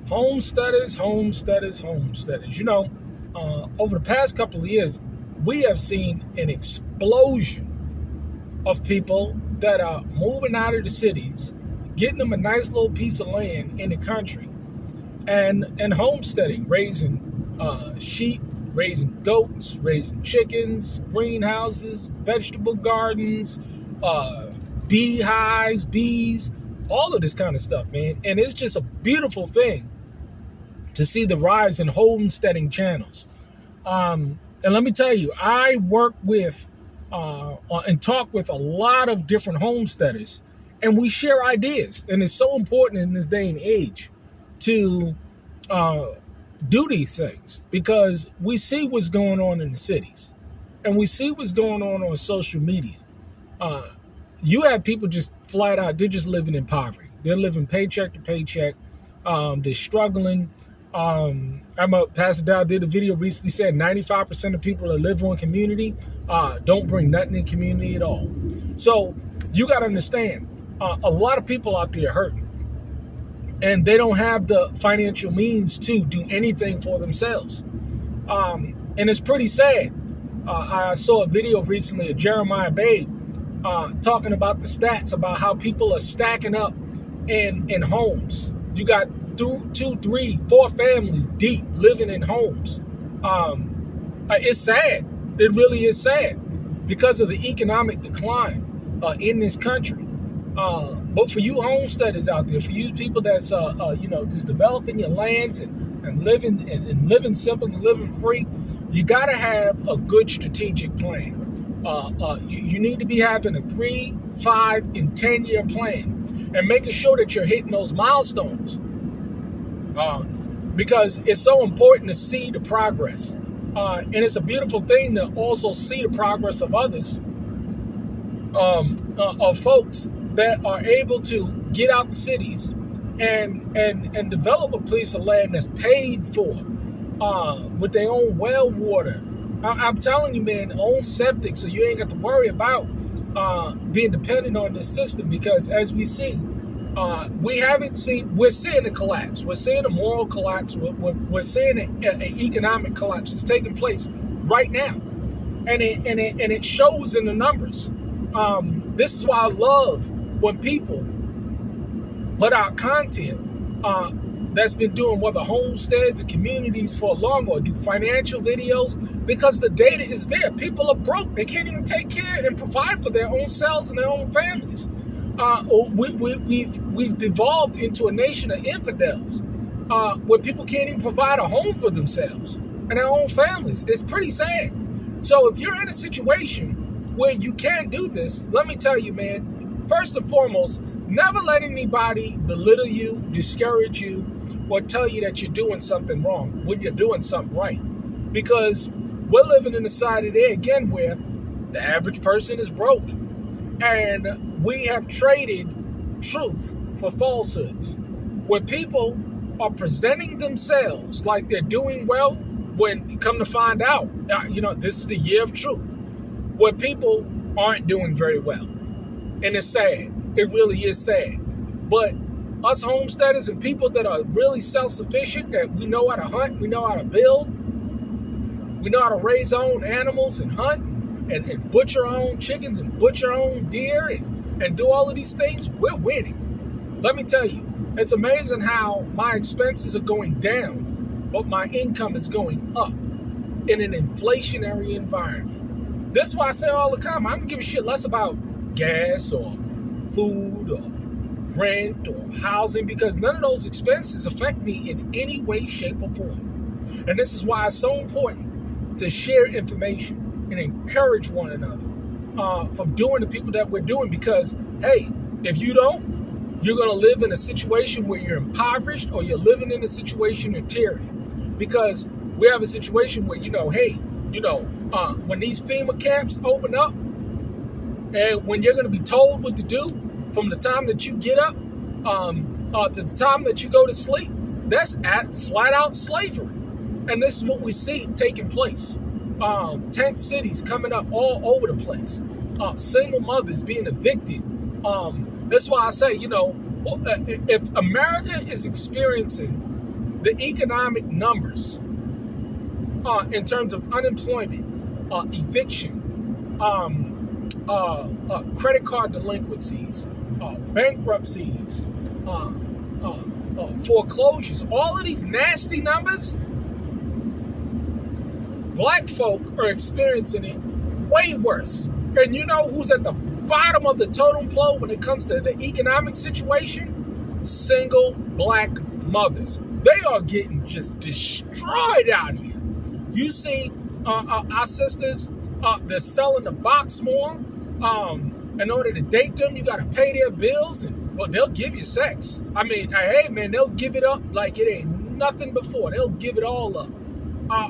Homesteaders, homesteaders, homesteaders. Over the past couple of years, we have seen an explosion of people that are moving out of the cities, getting them a nice little piece of land in the country, and homesteading, raising sheep, raising goats, raising chickens, greenhouses, vegetable gardens, beehives, bees, all of this kind of stuff, man. And it's just a beautiful thing to see the rise in homesteading channels. And let me tell you, I work with and talk with a lot of different homesteaders, and we share ideas. And it's so important in this day and age to do these things, because we see what's going on in the cities, and we see what's going on social media. You have people just flat out, they're just living in poverty. They're living paycheck to paycheck. They're struggling. Pastor Dow did a video recently, said 95% of people that live on community don't bring nothing in community at all. So you got to understand, a lot of people out there hurting, and they don't have the financial means to do anything for themselves. And it's pretty sad. I saw a video recently of Jeremiah Babe talking about the stats about how people are stacking up in homes. You got 2, 3, 4 families deep living in homes. It's sad. It really is sad because of the economic decline in this country. But for you homesteaders out there, for you people that's just developing your lands and living simple and living free, you got to have a good strategic plan. You need to be having a 3, 5, and 10-year plan, and making sure that you're hitting those milestones. Because it's so important to see the progress. And it's a beautiful thing to also see the progress of others, of folks that are able to get out the cities and develop a piece of land that's paid for with their own well water. I'm telling you, man, own septic, so you ain't got to worry about being dependent on this system, because as we see, we're seeing a collapse. We're seeing a moral collapse. We're seeing an economic collapse that's taking place right now. And it shows in the numbers. This is why I love when people put out content that's been doing whether homesteads or communities for long, or do financial videos, because the data is there. People are broke. They can't even take care and provide for their own selves and their own families. We've devolved into a nation of infidels, where people can't even provide a home for themselves and their own families. It's pretty sad. So if you're in a situation where you can do this, let me tell you, man, first and foremost, never let anybody belittle you, discourage you, or tell you that you're doing something wrong when you're doing something right. Because we're living in a society there again where the average person is broke. And we have traded truth for falsehoods, where people are presenting themselves like they're doing well, when you come to find out, this is the year of truth, where people aren't doing very well. And it's sad. It really is sad. But us homesteaders and people that are really self-sufficient, that we know how to hunt, we know how to build, we know how to raise our own animals and hunt and butcher our own chickens and butcher our own deer and do all of these things, we're winning. Let me tell you, it's amazing how my expenses are going down, but my income is going up in an inflationary environment. This is why I say all the time, I don't give a shit less about gas or food or rent or housing, because none of those expenses affect me in any way, shape, or form. And this is why it's so important to share information and encourage one another from doing the people that we're doing, because, hey, if you don't, you're going to live in a situation where you're impoverished, or you're living in a situation of tyranny. Because we have a situation where, when these FEMA camps open up, and when you're going to be told what to do from the time that you get up to the time that you go to sleep, that's flat out slavery. And this is what we see taking place. Tent cities coming up all over the place. Single mothers being evicted. That's why I say, if America is experiencing the economic numbers in terms of unemployment, eviction, credit card delinquencies, bankruptcies, foreclosures, all of these nasty numbers, black folk are experiencing it way worse. And you know who's at the bottom of the totem pole when it comes to the economic situation? Single black mothers. They are getting just destroyed out here. You see our sisters, they're selling the box more. In order to date them, you got to pay their bills, and well, they'll give you sex. I mean, hey man, they'll give it up like it ain't nothing before. They'll give it all up.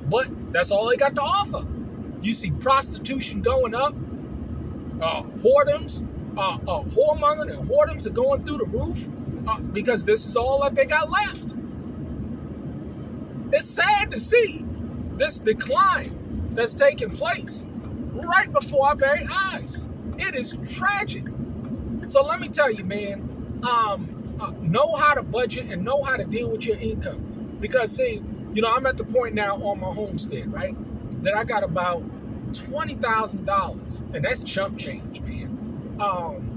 But that's all they got to offer. You see prostitution going up, whoredoms, whoremongering and whoredoms are going through the roof because this is all that they got left. It's sad to see this decline that's taking place right before our very eyes. It is tragic. So let me tell you, man, know how to budget and know how to deal with your income. Because, see, you know, I'm at the point now on my homestead, right, that I got about $20,000, and that's chump change, man.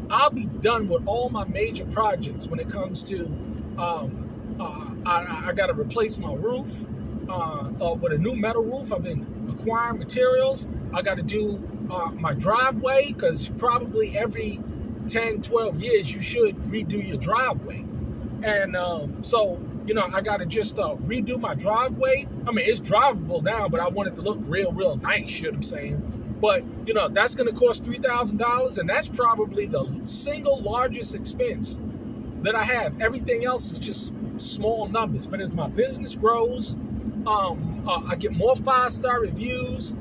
I'll be done with all my major projects when it comes to, I got to replace my roof with a new metal roof. I've been acquiring materials. I got to do my driveway, because probably every 10, 12 years you should redo your driveway. And so, you know, I got to just redo my driveway. I mean, it's drivable now, but I want it to look real nice, you know what I'm saying? But, you know, that's going to cost $3,000, and that's probably the single largest expense that I have. Everything else is just small numbers. But as my business grows, I get more 5-star reviews.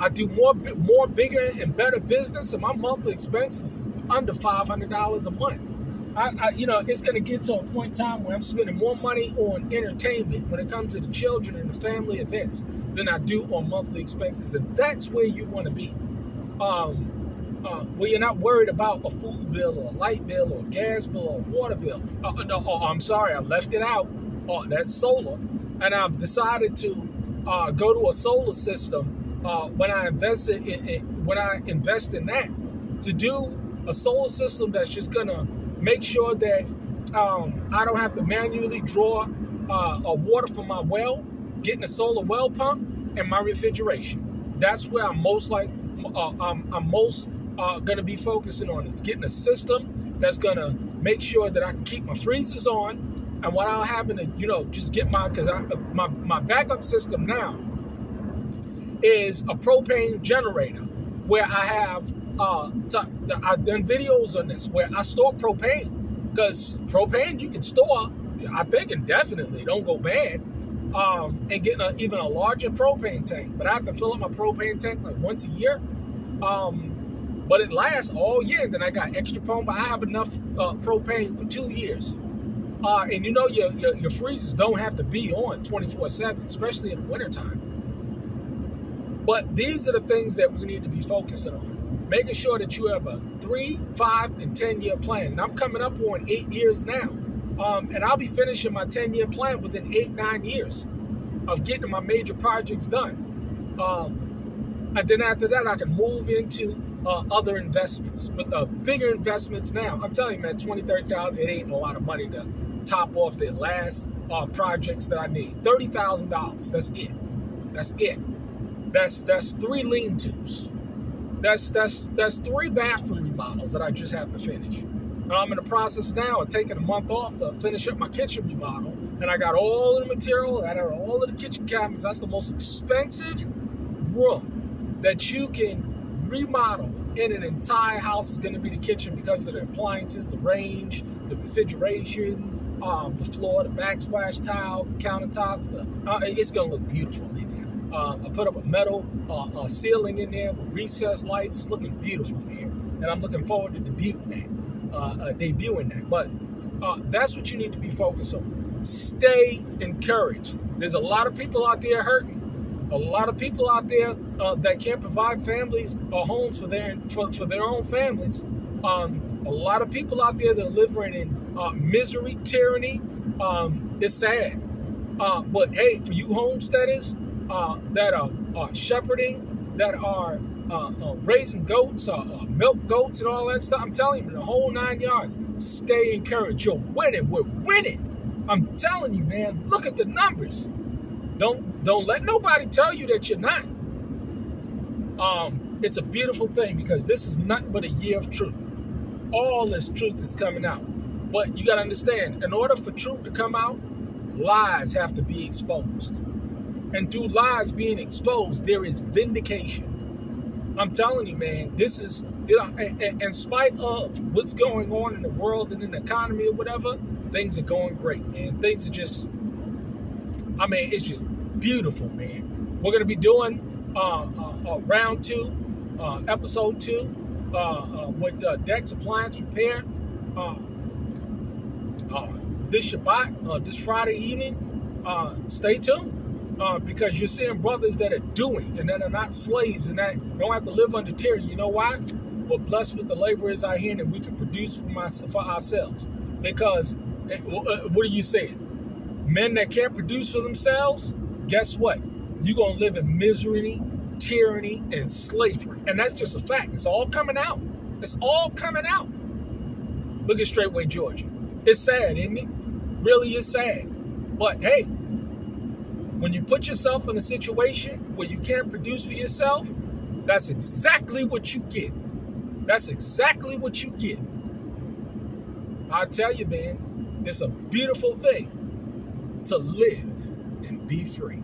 I do more bigger and better business, and my monthly expense is under $500 a month. You know, it's going to get to a point in time where I'm spending more money on entertainment when it comes to the children and the family events than I do on monthly expenses, and that's where you want to be. Where you're not worried about a food bill or a light bill or a gas bill or a water bill. I'm sorry, I left it out. That's solar, and I've decided to go to a solar system when I invest in that, to do a solar system that's just gonna make sure that I don't have to manually draw water from my well, getting a solar well pump, and my refrigeration. That's where I'm most gonna be focusing on, is getting a system that's gonna make sure that I can keep my freezers on, and without having to, you know, just get my backup system now is a propane generator, where I have I've done videos on this where I store propane, because propane you can store, I think, indefinitely, don't go bad, and getting even a larger propane tank. But I have to fill up my propane tank like once a year, but it lasts all year. Then I got extra propane, but I have enough propane for 2 years. And you know, your freezers don't have to be on 24/7, especially in the wintertime. But these are the things that we need to be focusing on. Making sure that you have a 3, 5, and 10-year plan. And I'm coming up on 8 years now. And I'll be finishing my 10-year plan within 8, 9 years of getting my major projects done. And then after that, I can move into other investments. But the bigger investments now, I'm telling you, man, $20,000, $30,000, it ain't a lot of money to top off the last projects that I need. $30,000, that's it. That's it. That's 3 lean-tos. That's 3 bathroom remodels that I just have to finish. And I'm in the process now of taking a month off to finish up my kitchen remodel. And I got all of the material, I got all of the kitchen cabinets. That's the most expensive room that you can remodel in an entire house, is going to be the kitchen, because of the appliances, the range, the refrigeration, the floor, the backsplash tiles, the countertops. It's going to look beautiful in there. I put up a metal ceiling in there with recessed lights. It's looking beautiful, man. And I'm looking forward to debuting that. But that's what you need to be focused on. Stay encouraged. There's a lot of people out there hurting. A lot of people out there that can't provide families or homes for their own families. A lot of people out there that are living in misery, tyranny. It's sad. But hey, for you homesteaders that are shepherding, that are raising goats, milk goats, and all that stuff, I'm telling you, the whole 9 yards, stay encouraged. You're winning. We're winning. I'm telling you, man. Look at the numbers. Don't let nobody tell you that you're not. It's a beautiful thing because this is nothing but a year of truth. All this truth is coming out. But you got to understand, in order for truth to come out, lies have to be exposed. And through lies being exposed, there is vindication. I'm telling you, man, this is, in spite of what's going on in the world and in the economy or whatever, things are going great, man. Things are just, it's just beautiful, man. We're going to be doing round 2, episode 2 with Dex Appliance Repair this Shabbat, this Friday evening. Stay tuned because you're seeing brothers that are doing and that are not slaves and that don't have to live under tyranny. You know why? We're blessed with the laborers out here and we can produce for ourselves. Because, what are you saying? Men that can't produce for themselves, guess what? You're going to live in misery, tyranny, and slavery. And that's just a fact. It's all coming out. It's all coming out. Look at Straightway, Georgia. It's sad, isn't it? Really is sad. But hey, when you put yourself in a situation where you can't produce for yourself, that's exactly what you get. That's exactly what you get. I tell you, man, it's a beautiful thing to live and be free.